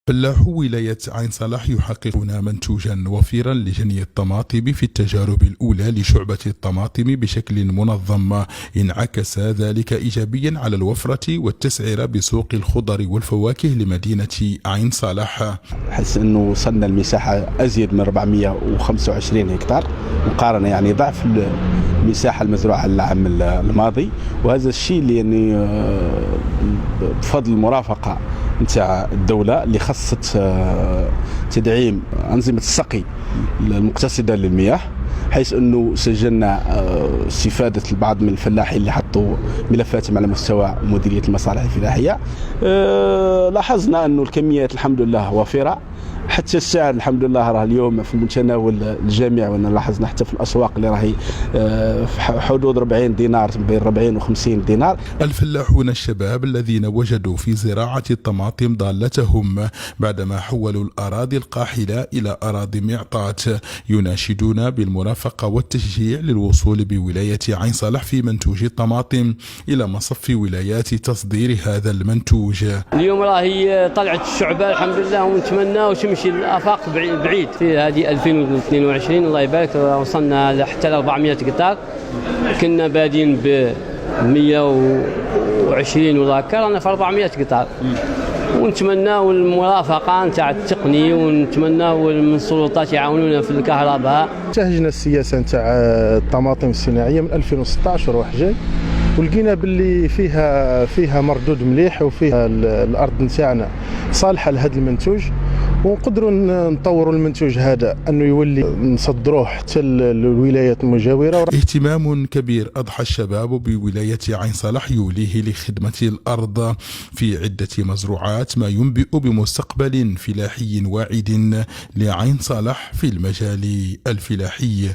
فلاحو ولاية عين صلاح يحققون منتوجا وفيرا لجني الطماطم في التجارب الأولى لشعبة الطماطم بشكل منظم. انعكس ذلك إيجابيا على الوفرة والتسعير بسوق الخضر والفواكه لمدينة عين صلاح، حيث أنه وصلنا المساحة أزيد من 425 هكتار مقارنة، يعني ضعف المساحة المزروعة العام الماضي. وهذا الشيء اللي يعني بفضل المرافقة نتاع الدولة اللي خصت تدعيم أنظمة السقي المقتصدة للمياه، حيث أنه سجلنا استفادة البعض من الفلاحين اللي حطوا ملفاتهم على مستوى مديرية المصالح الفلاحية. لاحظنا أنه الكميات الحمد لله وافرة، حتى السعر الحمد لله راه اليوم في متناول الجميع، وانا لاحظنا حتى في الاسواق اللي راهي في حدود 40 دينار، بين 40 و50 دينار. الفلاحون الشباب الذين وجدوا في زراعة الطماطم ضالتهم بعدما حولوا الأراضي القاحلة إلى أراضي معطاة يناشدون بالمرافقة والتشجيع للوصول بولاية عين صلاح في منتوج الطماطم إلى مصف ولايات تصدير هذا المنتوج. اليوم راهي طلعت الشعبة الحمد لله، ونتمنى وتمشي الآفاق بعيد في هذه 2022 الله يبارك. وصلنا حتى ل 400 قطار، كنا بادين ب 120 ولا هكا، رانا في 400 قطار. ونتمناو المرافقه نتاع التقني، ونتمناو من السلطات يعاونونا في الكهرباء. انتهجنا السياسه نتاع الطماطم الصناعيه من 2016 وروح جاي، ولقينا باللي فيها مردود مليح، وفيها الارض نتاعنا صالحه لهذا المنتوج، ونقدروا نطوروا المنتوج هذا انه يولي نصدروه حتى الولايات المجاوره. اهتمام كبير اضحى الشباب بولايه عين صلاح يوليه لخدمه الارض في عده مزروعات، ما ينبئ بمستقبل فلاحي واعد لعين صلاح في المجال الفلاحي.